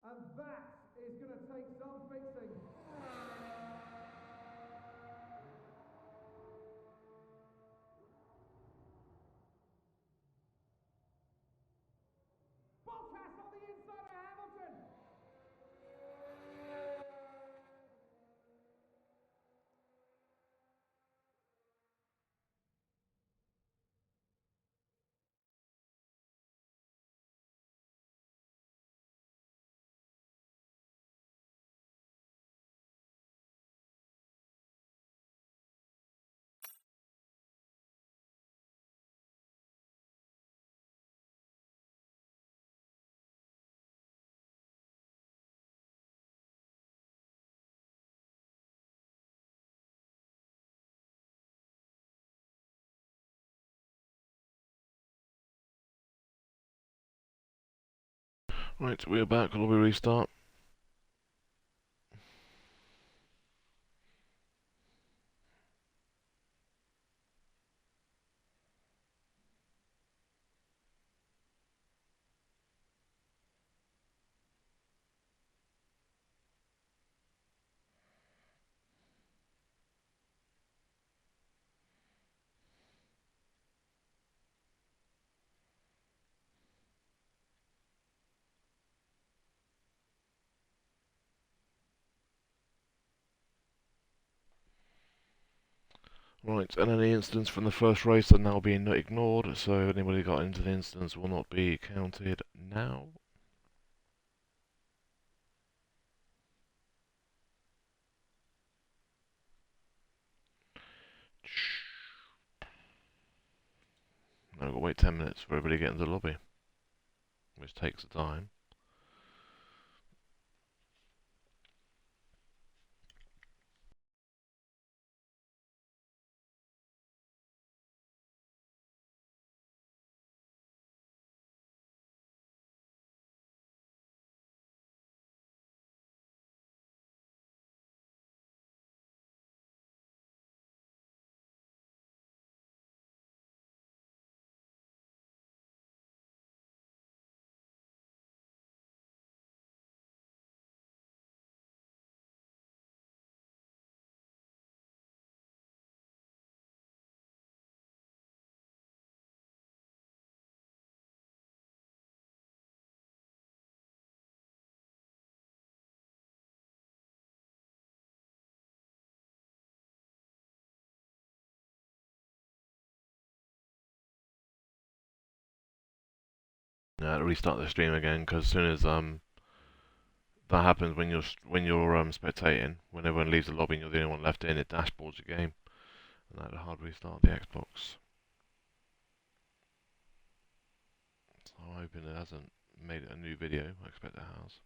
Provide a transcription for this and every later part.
And that is going to take some fixing. Bottas on the inside of Hamilton. Right, we're back. Lobby restart. Right, and any incidents from the first race are now being ignored, so anybody got into the incidents will not be counted now. Now we've got to wait 10 minutes for everybody to get into the lobby, which takes time. Restart the stream again, because as soon as that happens when you're spectating, when everyone leaves the lobby and you're the only one left in, it dashboards your game, and that'll hard restart the Xbox. So I'm hoping it hasn't made it a new video. I expect it has.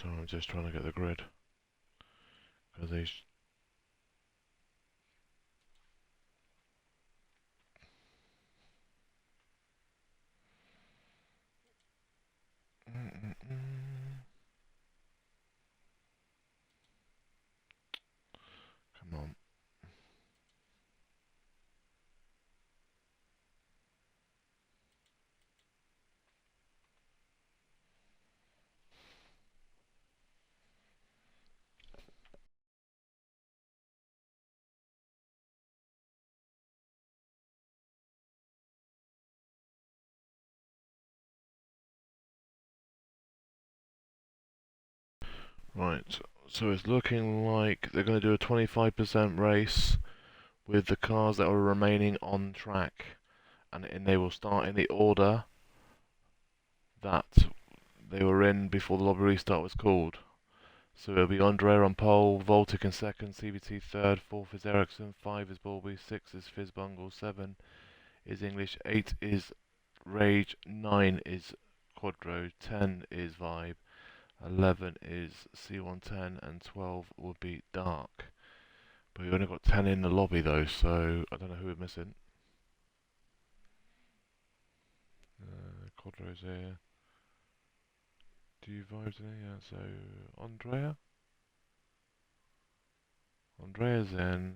So I'm just trying to get the grid. Because they... Come on. Right, so it's looking like they're going to do a 25% race with the cars that are remaining on track. And they will start in the order that they were in before the lobby restart was called. So it'll be Andrea on pole, Voltic in second, CVT third, fourth is Ericsson, 5 is Balby, 6 is Fizzbungle, 7 is English, 8 is Rage, 9 is Quadro, 10 is Vibe, 11 is C110, and 12 would be Dark. But we only got 10 in the lobby though, so I don't know who we're missing. Quadro's here. Do you Vibe today? Yeah, so Andrea? Andrea's in.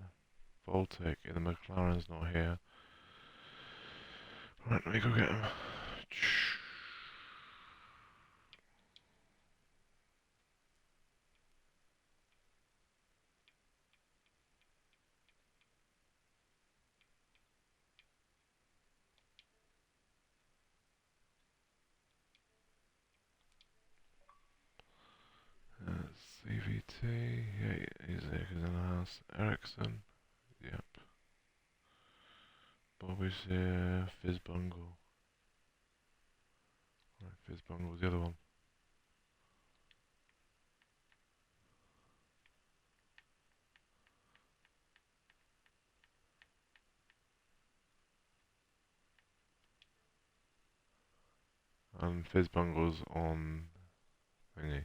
Voltic in the McLaren's not here. Right, let me go get him. CVT, yeah, he's there, he's in the house. Ericsson, yep. Bobby's here. Fizzbungle. Right, Fizzbungle was the other one. And Fizzbungle's on thingy.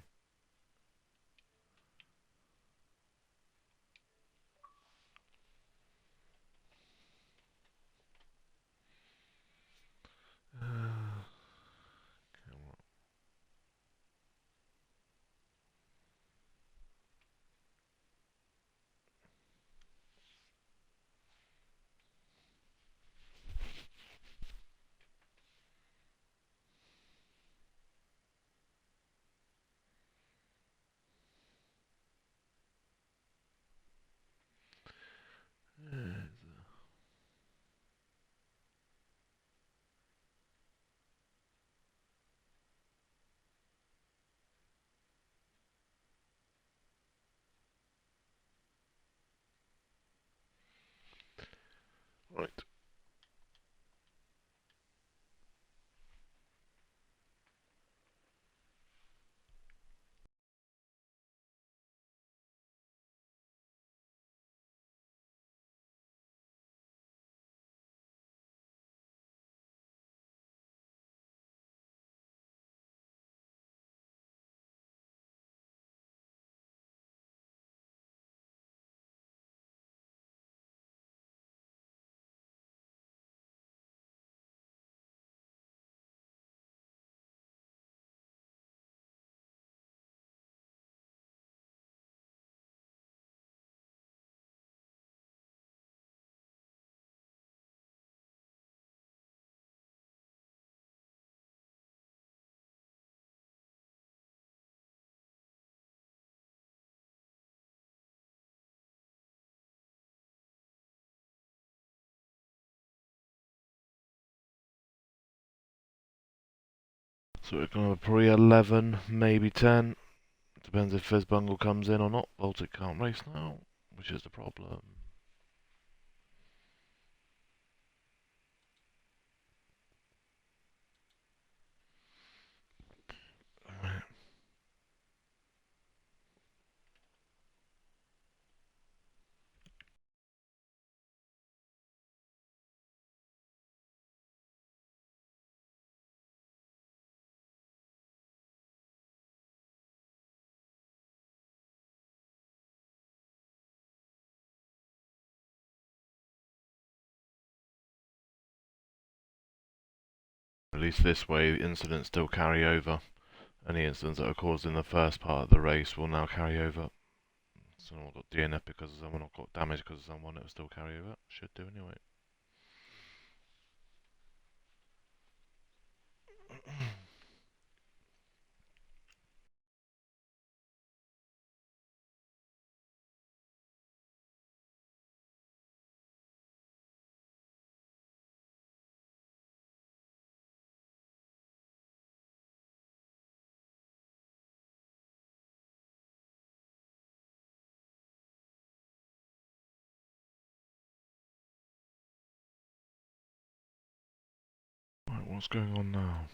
Right. So we're going to have probably 11, maybe 10. Depends if Fizzbungle comes in or not. Voltic can't race now, which is the problem. least this way, incidents still carry over. Any incidents that are caused in the first part of the race will now carry over. Someone got DNF because of someone, or got damaged because of someone, it will still carry over. Should do anyway. Right, what's going on now?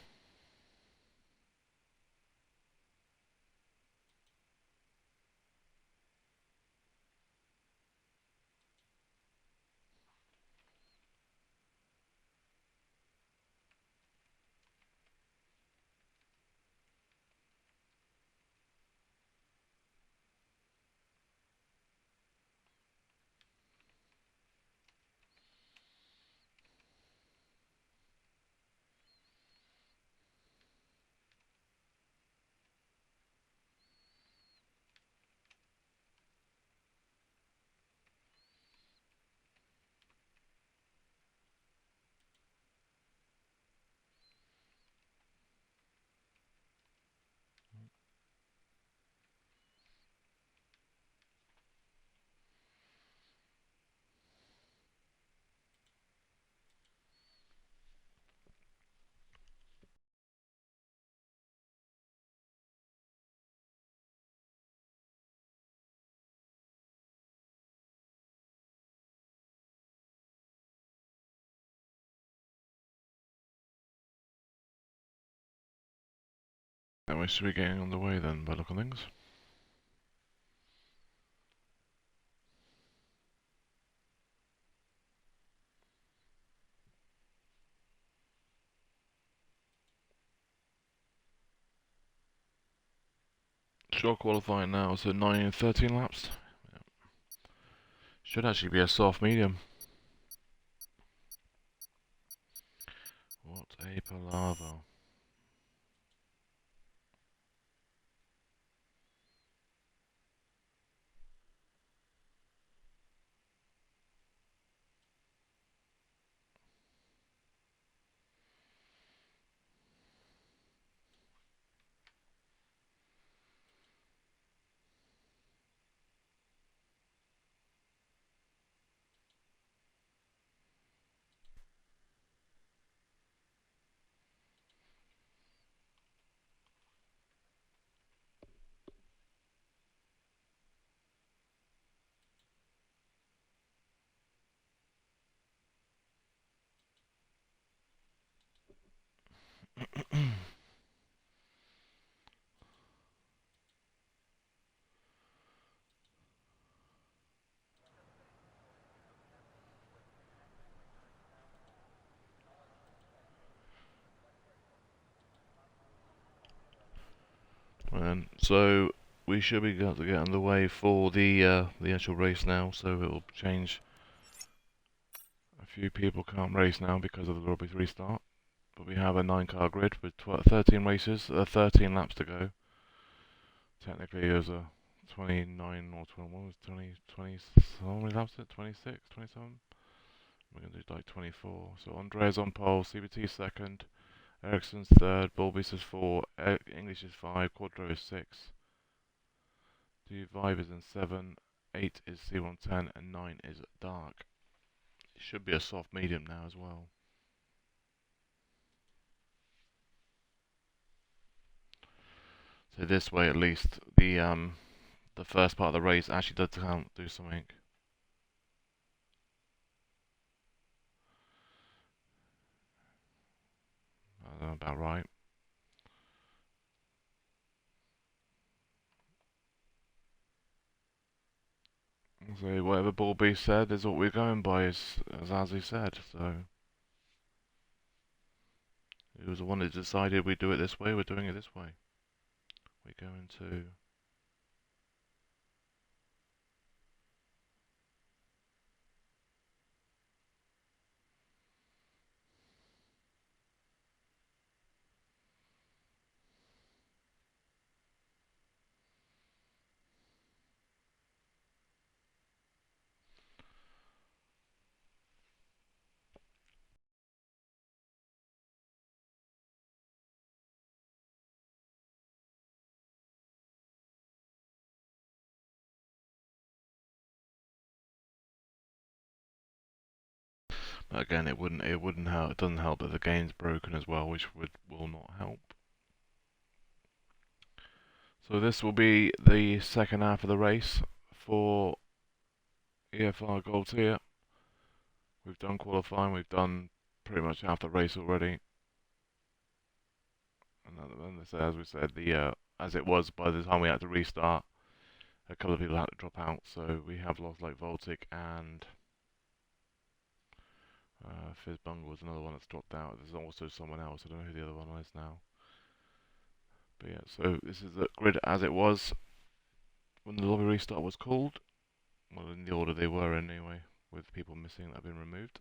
Anyway, should we be getting on the way then, by the look of things? Short qualifying now, so 9 and 13 laps. Yeah. Should actually be a soft medium. What a palaver. And so we should be got to get underway for the actual race now. So it will change. A few people can't race now because of the rugby restart, but we have a 9-car grid with 13 races, 13 laps to go. Technically, there's a 29 or 21, was 20, how many laps? 26, 27. We're going to do like 24. So Andrea's on pole, CBT second, Ericsson's third, Bulbis is 4, English is 5, Quadro is 6, D5 is in 7, 8 is C110, and 9 is dark. It should be a soft medium now as well. So this way, at least the first part of the race actually does count, do something. I don't know, about right. So whatever Bulby said is what we're going by, as he said. So he was the one that decided we do it this way. We're doing it this way. We're going to. Again, it wouldn't help. It doesn't help that the game's broken as well, which will not help. So this will be the second half of the race for EFR Gold Tier. We've done qualifying. We've done pretty much half the race already. And as we said, as it was by the time we had to restart, a couple of people had to drop out. So we have lost like Voltic and Fizz Bungle was another one that's dropped out. There's also someone else. I don't know who the other one is now. But yeah, so this is the grid as it was when the lobby restart was called. Well, in the order they were in anyway, with people missing that have been removed.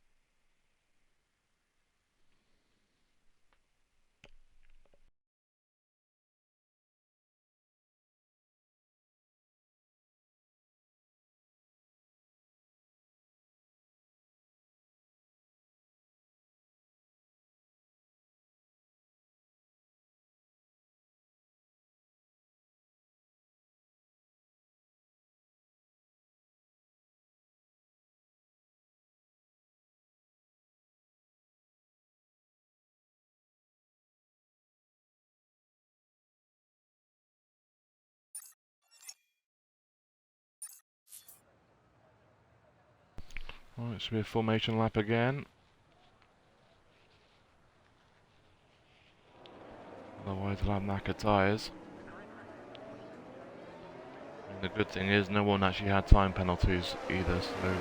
Alright, should be a formation lap again. Otherwise we'll have knackered tyres. And the good thing is no one actually had time penalties either, so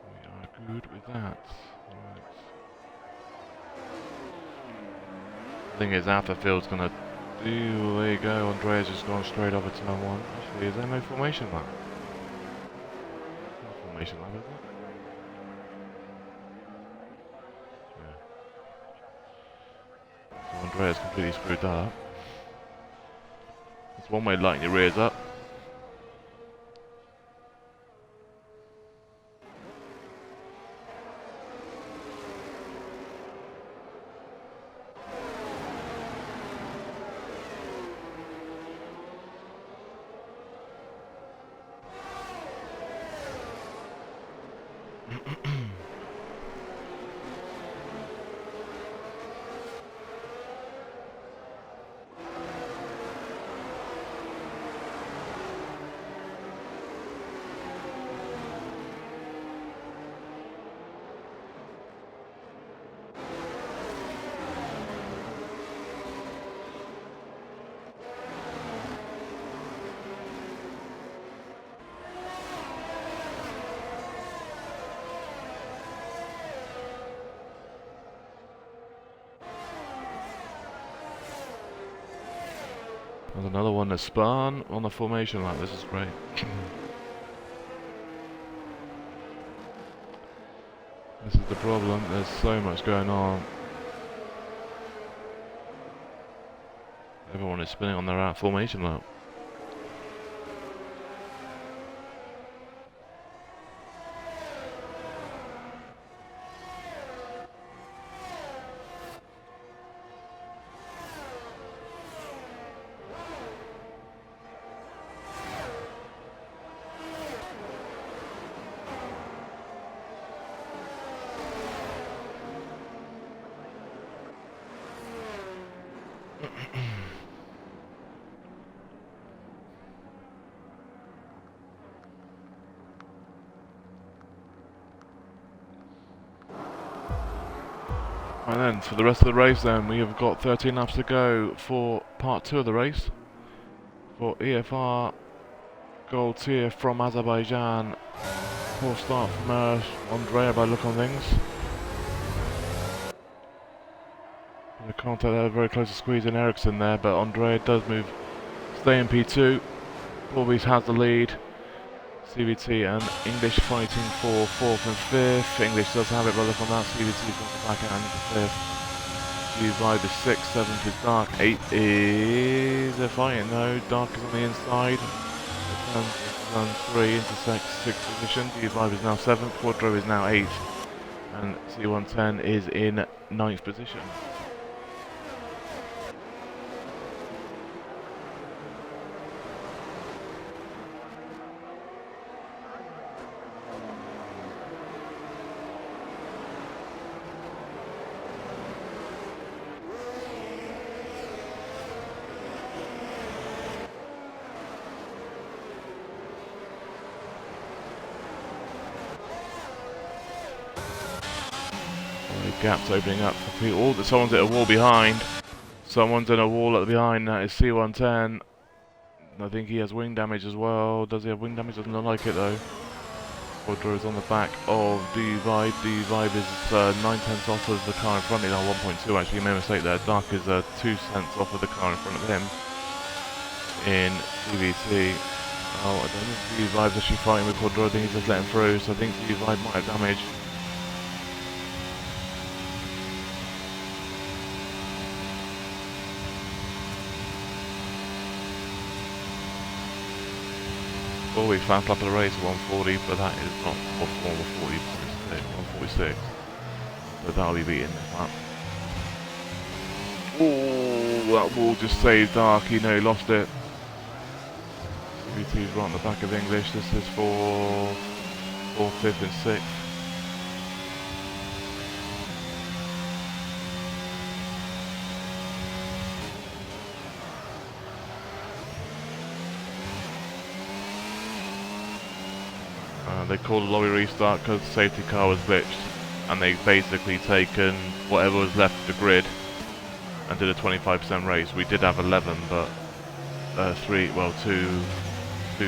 we are good with that. Right. The thing is, half the field's gonna do. There you go, Andrea's just gone straight over turn 1. Actually, is there no formation lap? No formation lap, is it? Yeah. So Andrea's completely screwed that up. It's one way of lighting your rears up. There's another one that spun on the formation lap. This is great. This is the problem. There's so much going on. Everyone is spinning on their formation lap. Right then, for the rest of the race then, we have got 13 laps to go for part 2 of the race. For EFR Gold Tier from Azerbaijan. Poor start from Andrea by look on things. The contact there, very close to squeezing Ericsson there, but Andrea does stay in P2. Bobby's has the lead. CVT and English fighting for 4th and 5th. English does have it, but look on that. CVT's got the back out into 5th. G5 is 6th, 7th is Dark, 8th is a fighting though. Dark is on the inside. Turn 3 into 6th position. G5 is now 7th, Quadro is now 8th. And C110 is in 9th position. gaps opening up for people. Oh, someone's at a wall behind. Someone's in a wall at the behind. That is C110. I think he has wing damage as well. Does he have wing damage? Doesn't look like it though. Quadro is on the back of D-Vibe. D-Vibe is 9/10 off of the car in front of him. 1.2 actually, made a mistake there. Dark is 2 cents off of the car in front of him in CVT. Oh, I don't think D-Vibe's actually fighting with Quadro. I think he's just letting through, so I think D-Vibe might have damage. We fast lap of the race 140, but that is not 146. So that'll be beating this lap. Oh, that wall just saved Dark. He lost it. CVT's right on the back of English. This is for 4th, 5th, and 6th. They called a lobby restart because the safety car was glitched, and they basically taken whatever was left of the grid and did a 25% race. We did have 11, but 2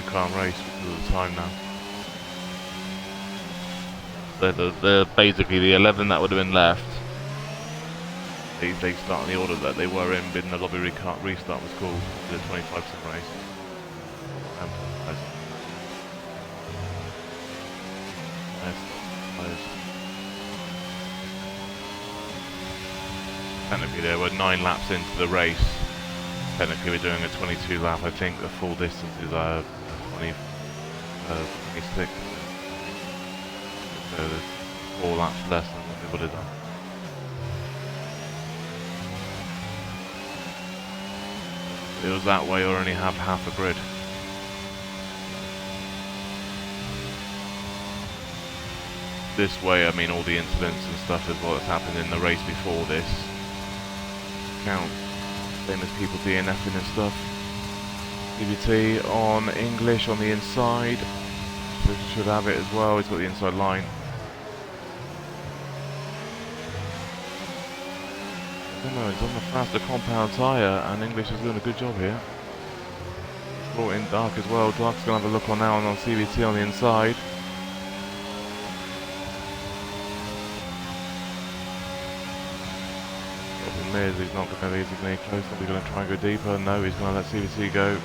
car race because of the time now. So basically the 11 that would have been left, they start in the order that they were in, but the lobby restart was called, did a 25% race. Technically there were 9 laps into the race. Technically we're doing a 22 lap. I think the full distance is 26. So there's 4 laps less than what they would have done. If it was that way, or only have half a grid. This way, I mean all the incidents and stuff is what's happened in the race before this. Count. Same as people DNFing and stuff. CVT on English on the inside. So should have it as well. He's got the inside line. I don't know, he's on the faster compound tyre, and English is doing a good job here. He's brought in Dark as well. Dark's going to have a look on now on CVT on the inside. He's not going to be close. He's going to try and go deeper. No, he's going to let CVT go.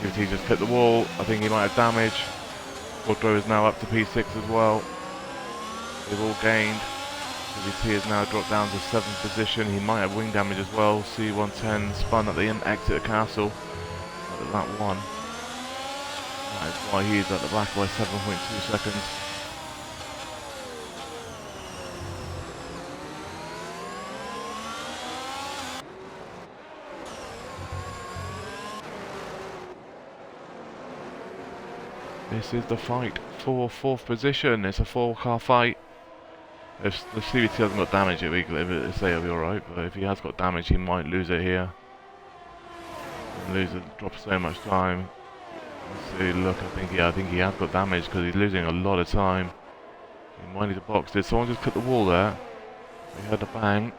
CVT just hit the wall. I think he might have damage. Quadro is now up to P6 as well. They've all gained. CVT has now dropped down to 7th position. He might have wing damage as well. C110 spun at the exit of Castle at lap 1. That is why he's at the back by 7.2 seconds. This is the fight for 4th position. It's a 4-car fight. If the CVT hasn't got damage, it'll be alright, but if he has got damage, he might lose it here. Drop so much time. Let's see, look, I think he has got damage because he's losing a lot of time. He might need to box. Did someone just cut the wall there? We heard a bang.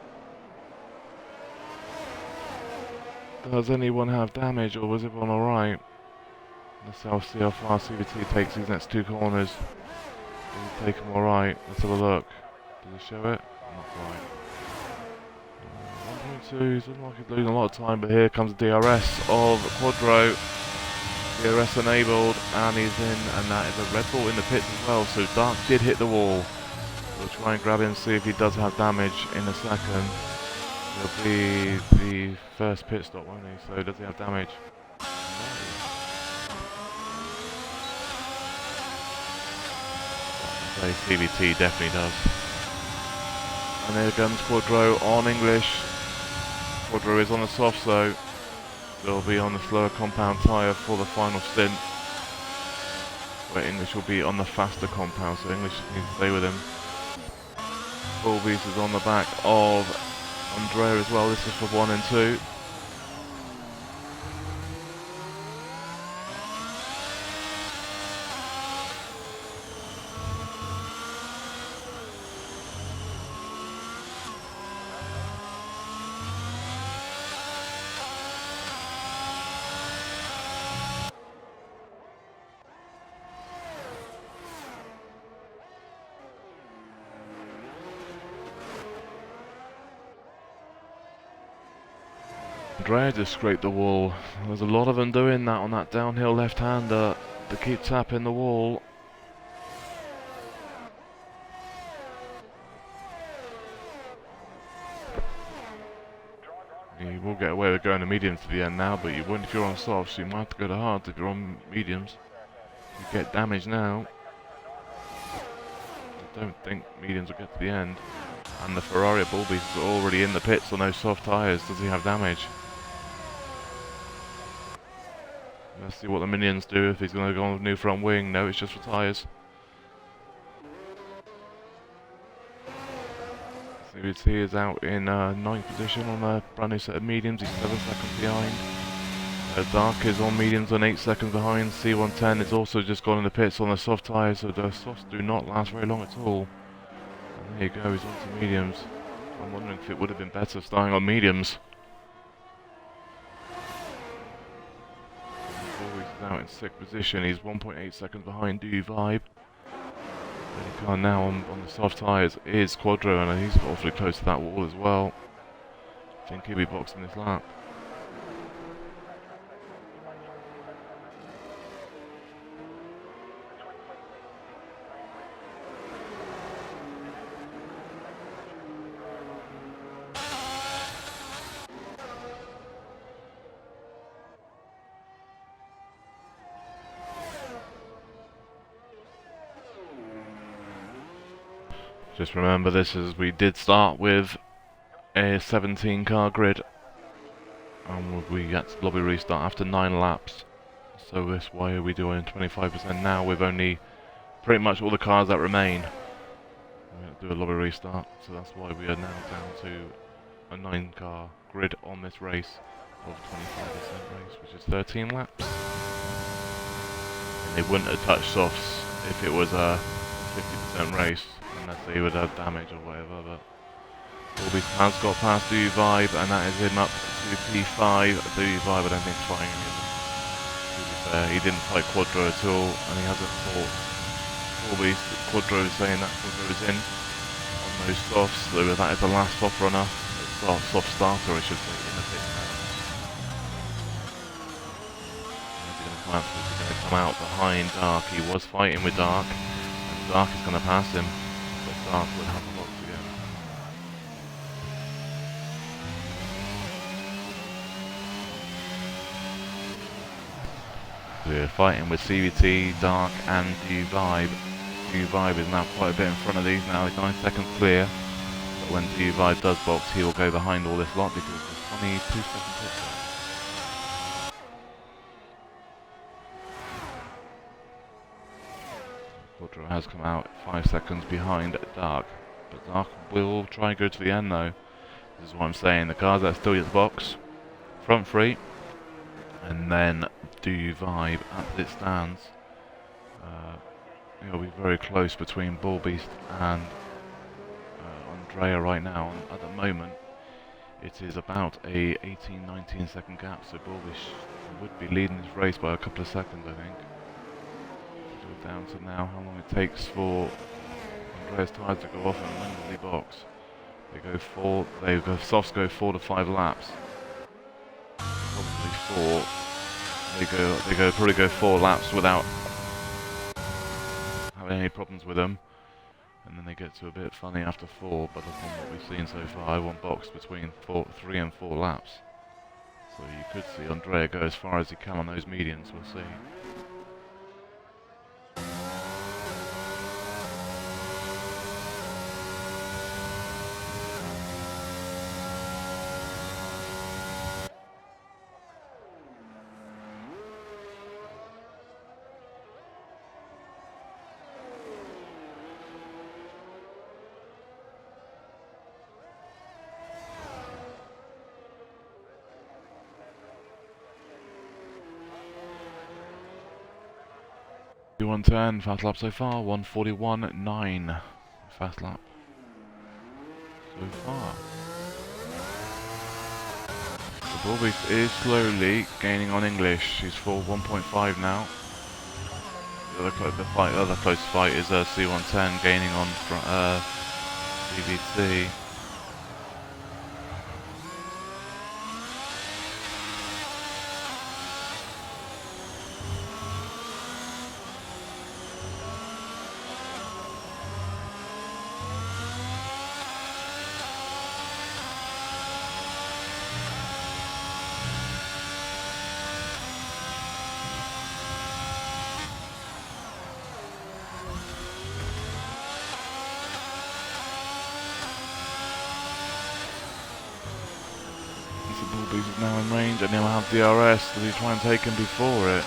Does anyone have damage, or was everyone alright? Let's see how far CVT takes these next 2 corners. Does he take them alright? Let's have a look. Does it show it? Not quite. 1.2, doesn't look like he's losing a lot of time, but here comes the DRS of Quadro. DRS enabled, and he's in, and that is a Red Bull in the pits as well, so Dark did hit the wall. We'll try and grab him, see if he does have damage in a second. It'll be the first pit stop, won't he? So does he have damage? CVT definitely does. And there comes Quadro on English. Quadro is on the soft, so they'll be on the slower compound tyre for the final stint, where English will be on the faster compound, so English needs to stay with him. Full Beast is on the back of Andrea as well. This is for 1 and 2. Andrea just scraped the wall. There's a lot of them doing that on that downhill left-hander. They keep tapping the wall. You will get away with going to mediums to the end now, but you wouldn't if you're on softs. You might have to go to hards if you're on mediums. You get damage now. I don't think mediums will get to the end. And the Ferrari at Bullbeast is already in the pits on those soft tyres. Does he have damage? Let's see what the minions do, if he's going to go on with new front wing. No, it's just for tyres. CVT is out in 9th position on a brand new set of mediums. He's 7 seconds behind. Dark is on mediums and 8 seconds behind. C110 is also just gone in the pits on the soft tyres, so the softs do not last very long at all. And there you go, he's on to mediums. I'm wondering if it would have been better starting on mediums. He's out in 6th position. He's 1.8 seconds behind Do You Vibe. The car now on the soft tyres is Quadro, and he's awfully close to that wall as well. I think he'll be boxing this lap. Just remember this is, we did start with a 17 car grid and we get to lobby restart after 9 laps. So this way we're doing 25% now with only pretty much all the cars that remain. We're going to do a lobby restart, so that's why we are now down to a 9 car grid on this race of 25% race, which is 13 laps. And they wouldn't have touched softs if it was a 50% race, unless they would have damage or whatever, but Bullbeast has got past Do You Vibe, and that is him up to P5. Do You Vibe, I don't think fighting him. To be fair, he didn't fight Quadro at all, and he hasn't fought Bullbeast. Quadro is saying that Quadro is in on those softs, so that is the last soft runner, soft starter I should say, in the pit now. He's going to come out behind Dark. He was fighting with Dark, and Dark is going to pass him. Dark would have a lot to go. We're fighting with CVT, Dark and Do You Vibe. Do You Vibe is now quite a bit in front of these now, he's 9 seconds clear. But when Do You Vibe does box, he will go behind all this lot because there's only 2 seconds pit stop. Quadro has come out 5 seconds behind Dark, but Dark will try and go to the end though. This is what I'm saying, the cars that still get the box, front three, and then Do You Vibe as it stands. It'll be very close between Bullbeast and Andrea right now. At the moment, it is about a 18-19 second gap, so Bullbeast would be leading this race by a couple of seconds, I think. Down to now how long it takes for Andrea's tyres to go off and when does he box. Softs go 4 to 5 laps. Probably 4. They probably go 4 laps without having any problems with them. And then they get to a bit funny after 4, but upon what we've seen so far, I won't box between 3 and 4 laps. So you could see Andrea go as far as he can on those medians, we'll see. .110 fast lap so far, 1:41.9 fast lap so far. The Bullbeast is slowly gaining on English. He's full 1.5 now. The other close fight is C110 gaining on CVT. now in range, and he'll have DRS. Does he try and take him before it?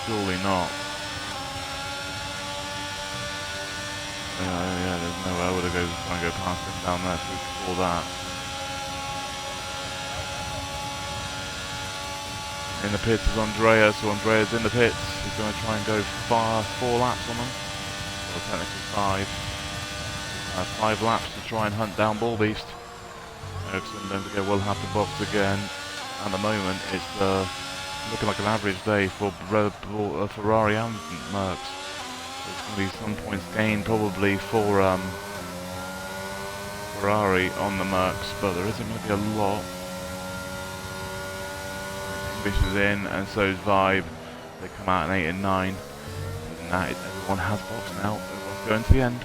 Surely not. Yeah, there's no way I would have try and go past him down there before that. In the pits is Andrea, so Andrea's in the pits. He's going to try and go 4 laps on them. Well, technically 5. 5 laps to try and hunt down Ball Beast. Ericsson, don't forget, will have to box again. At the moment, it's looking like an average day for Ferrari and Mercs. There's going to be some points gained probably for Ferrari on the Mercs, but there isn't going to be a lot. English is in, and so is Vibe. They come out in 8 and 9. And that is, everyone has boxed now. Everyone's going to the end.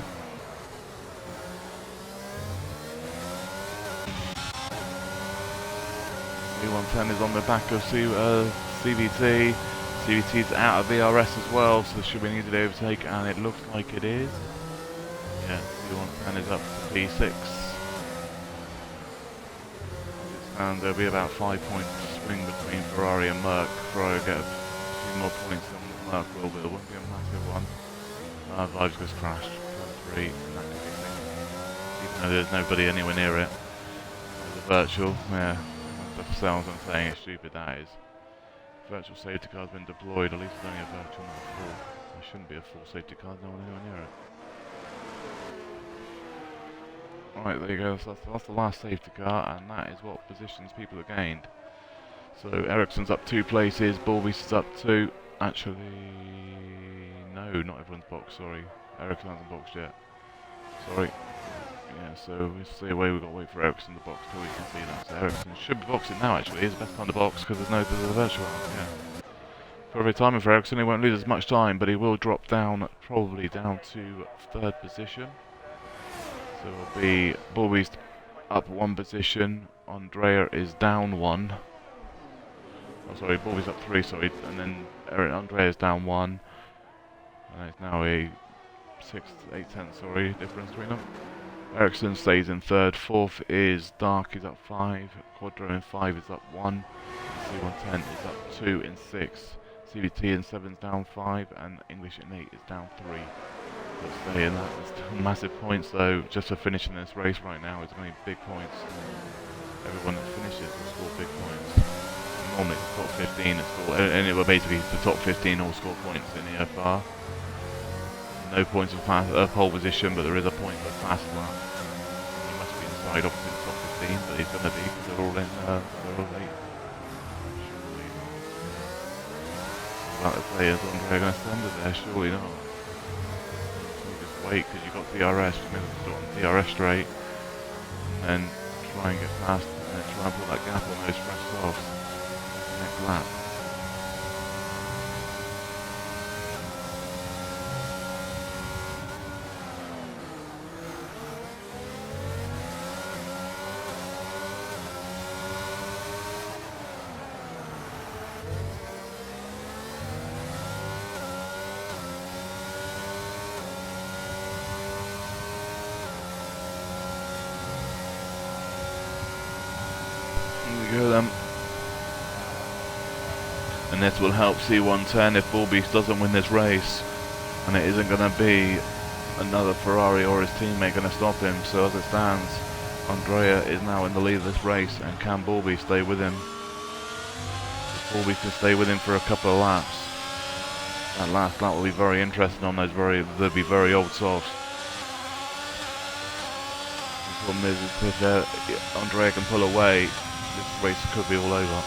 C110 is on the back of CVT. CVT's out of VRS as well, so this should be an easy to overtake, and it looks like it is. Yeah, C110 is up to P6. And there'll be about 5 points swing between Ferrari and Merc. Ferrari will get a few more points than Merc will, but it won't be a massive one. Vibe's just crashed. 3, and that could be thing. Even though there's nobody anywhere near it. There's a virtual, yeah. That's the sounds I'm saying, it's stupid that is. Virtual safety car's been deployed, at least it's only a virtual, not a full. There shouldn't be a full safety car, no one anywhere near it. Right, there you go, so that's the last safety car, and that is what positions people have gained. So Ericsson's up 2 places, Balbeast is up 2. Actually, no, not everyone's boxed, sorry. Ericsson hasn't boxed yet. Sorry. Yeah, so we'll see away, we've got to wait for Ericsson to box till we can see that. So Ericsson should be boxing now actually, it's the best time to box because there's a virtual, yeah. Perfect timing for Ericsson, he won't lose as much time, but he will drop down, probably down to 3rd position. So it'll be Balbeast up 1 position, Andrea is down 1. Oh sorry, Balbeast up 3, sorry, and then Andrea is down 1. And it's now a 6, 8 tenths, sorry, difference between them. Ericsson stays in 3rd, 4th is Dark, he's up 5, Quadro in 5 is up 1, C110 is up 2 in 6, CVT in 7 is down 5, and English in 8 is down 3. But stay in that, it's still massive points though, just for finishing this race right now, it's going to be big points. Everyone that finishes will score big points. Normally the top 15 will score, and basically the top 15 all score points in the FR. No points for pole position, but there is a point for fast lap. He must be inside opposite the top 15, but he's going to be because they're all in, they're all late. Surely not. About the players, Andre going to stand it there, surely not. So you just wait because you've got DRS, you may have to start on DRS straight, and then try and get past, and then try and put that gap on those fresh softs next lap. And this will help C110 if Balbeast doesn't win this race, and it isn't going to be another Ferrari or his teammate going to stop him. So as it stands, Andrea is now in the lead of this race, and can Balbeast stay with him? If Balbeast can stay with him for a couple of laps, that last lap will be very interesting on those they'll be very old softs. The problem is if Andrea can pull away, this race could be all over.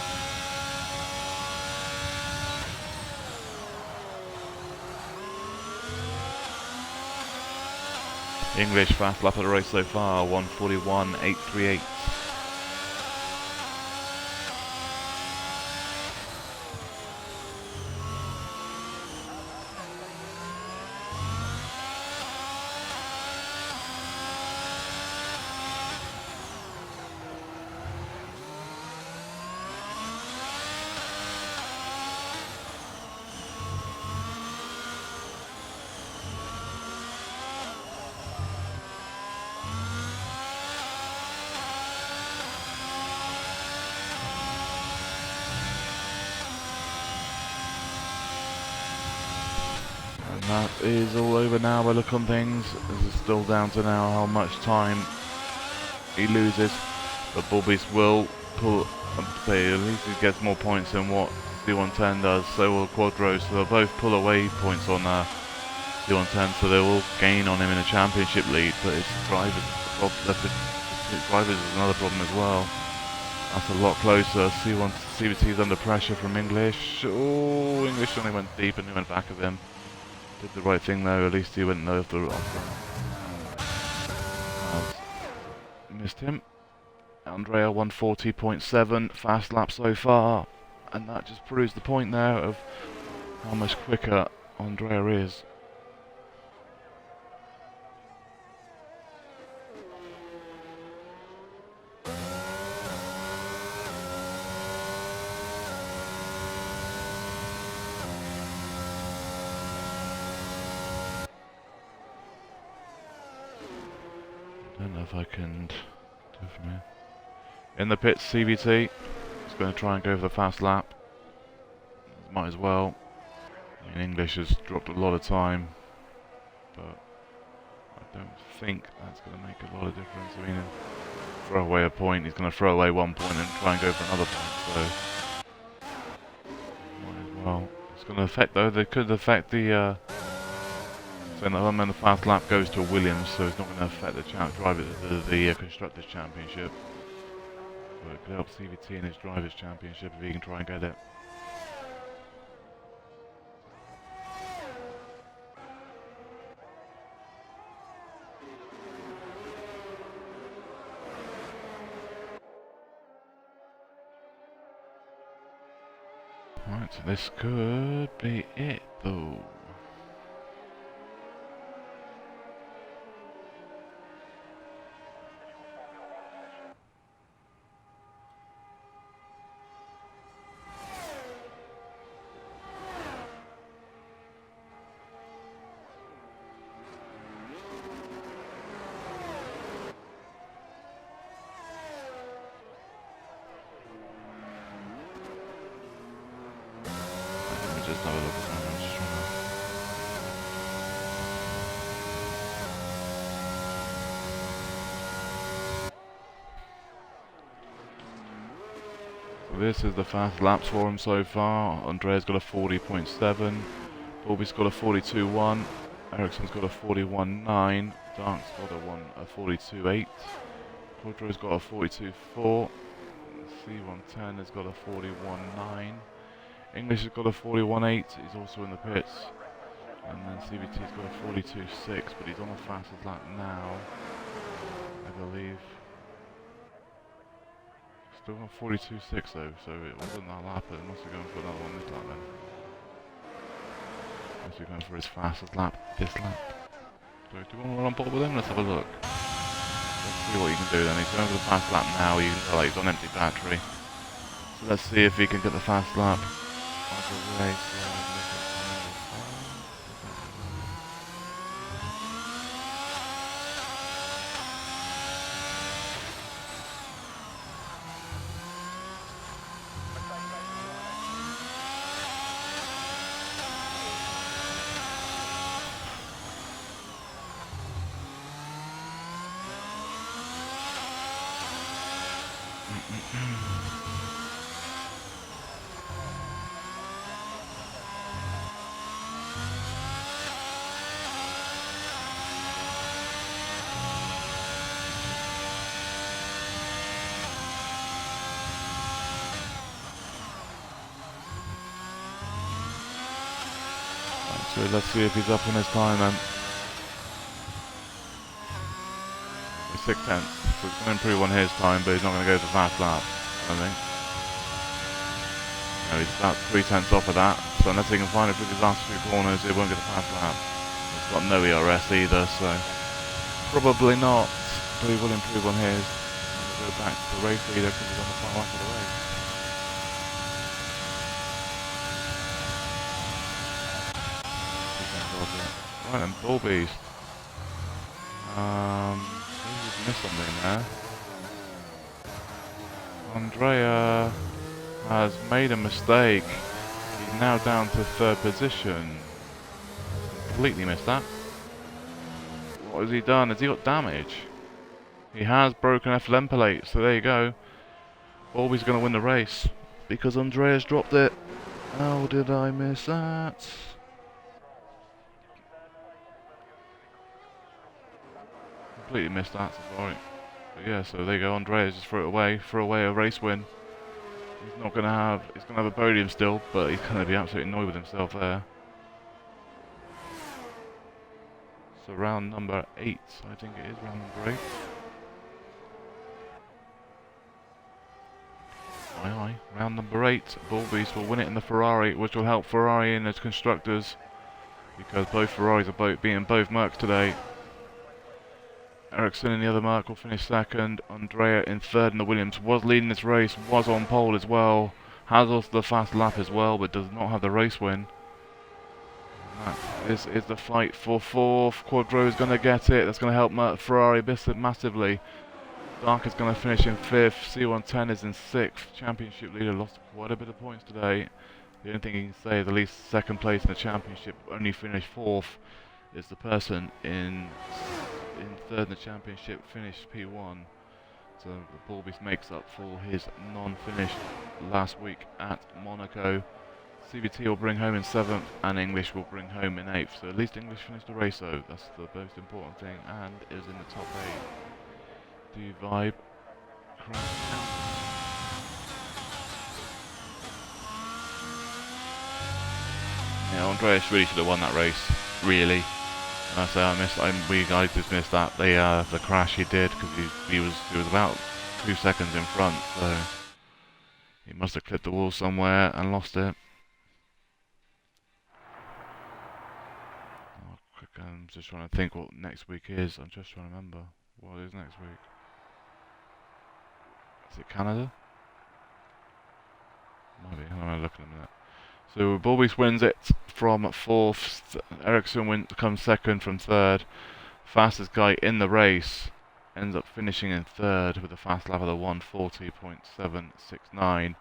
English fast lap of the race so far, 1:41.838. And that is all over now by look on things. This is still down to now how much time he loses. But Bulbies will pull, say at least he gets more points than what C110 does. So will Quadros. So they'll both pull away points on C110. So they will gain on him in a championship lead. But it's drivers. Drivers is another problem as well. That's a lot closer. CVT is under pressure from English. Oh, English only went deep and he went back of him. Did the right thing though. At least he went off the missed him. Andrea 140.7 fast lap so far, and that just proves the point there of how much quicker Andrea is. I don't know if I can do it from here. In the pits, CVT is going to try and go for the fast lap. Might as well. I mean, English has dropped a lot of time, but I don't think that's going to make a lot of difference. I mean, throw away a point, he's going to throw away 1 point and try and go for another point, so might as well. It's going to affect, though, they could affect the so when the fast lap goes to Williams, so it's not going to affect the Constructors' Championship. But it could help CVT in his Drivers' Championship if he can try and get it. Right, so this could be it though. Just have a look at that. I'm just trying to... So this is the fast laps for him so far. Andrea's got a 40.7, Bulby's got a 42.1, Ericsson's got a 41.9, Dark's got a 42.8, Quadro's got a 42.4, C110 has got a 41.9. English has got a 41.8, he's also in the pits. And then CVT's got a 42.6, but he's on the fastest lap now, I believe. Still got 42.6 though, so it wasn't that lap, it must have gone for another one this lap then. Must be going for his fastest lap this lap. So do you want to run on board with him? Let's have a look. Let's see what he can do then. He's going for the fast lap now, you can tell he's on empty battery. So let's see if he can get the fast lap. So let's see if he's up on his time then. 6 tenths, so he's going to improve on his time, but he's not going to go for fast lap, I think. No, he's about 3 tenths off of that, so unless he can find it through his last few corners, he won't get a fast lap. He's got no ERS either, so probably not, but he will improve on his. He'll go back to the race leader because he's on the final lap of the race. Right then, Bulbies. He's missed something there. Andrea has made a mistake. He's now down to 3rd position. completely missed that. What has he done? Has he got damage? He has broken FLM plate, so there you go. Bobby's going to win the race because Andreas dropped it. How did I miss that? Completely missed that, so sorry. But yeah, so there you go. Andreas just threw away a race win. He's not going to have, he's going to have a podium still, but he's going to be absolutely annoyed with himself there. So round number 8, I think it is round number 8. Aye, round number 8, Bullbeast will win it in the Ferrari, which will help Ferrari in its constructors, because both Ferraris are beating both Mercs today. Ericsson in the other Merc will finish second. Andrea in third in the Williams, was leading this race, was on pole as well, has also the fast lap as well, but does not have the race win. This is the fight for fourth. Quadro is going to get it. That's going to help Ferrari massively. Dark is going to finish in fifth. C110 is in sixth. Championship leader lost quite a bit of points today. The only thing you can say is at least second place in the championship, only finished fourth, is the person in third in the championship, finished P1. So the Bullbeast makes up for his non-finish last week at Monaco. CVT will bring home in 7th, and English will bring home in 8th. So at least English finished the race, though. That's the most important thing, and is in the top 8. Do you vibe? Yeah, Andreas really should have won that race. Really. And I say we guys just missed that. The crash he did because he was about 2 seconds in front, so he must have clipped the wall somewhere and lost it. I'm just trying to think what next week is. I'm just trying to remember what is next week. Is it Canada? Might be. I'm gonna look in a minute. So Bullbeast wins it from 4th. Ericsson comes 2nd from 3rd. Fastest guy in the race ends up finishing in 3rd with a fast lap of the 1:40.769.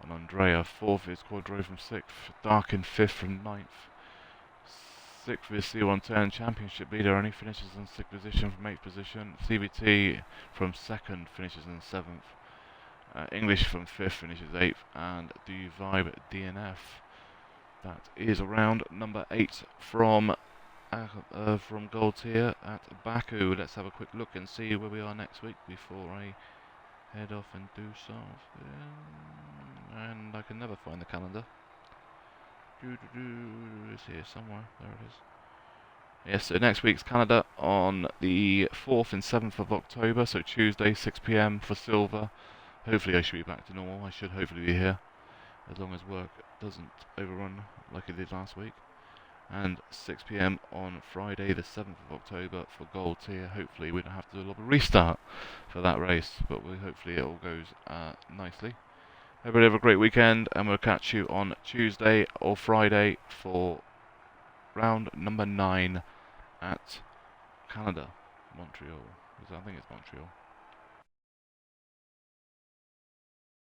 And Andrea 4th is Quadro from 6th. Dark in 5th from 9th. 6th is C110, championship leader, only finishes in 6th position from 8th position. CVT from 2nd finishes in 7th. English from 5th finishes 8th. And Do You Vibe DNF. That is round number 8 from Gold Tier at Baku. Let's have a quick look and see where we are next week before I head off and do something. And I can never find the calendar. It's here somewhere. There it is. Yes, so next week's Canada on the 4th and 7th of October, so Tuesday, 6 PM for silver. Hopefully I should be back to normal. I should hopefully be here, as long as work doesn't overrun like it did last week. And 6 PM on Friday, the 7th of October for Gold Tier. Hopefully we don't have to do a lot of restart for that race, but hopefully it all goes nicely. Everybody have a great weekend, and we'll catch you on Tuesday or Friday for round number 9 at Canada, Montreal. I think it's Montreal.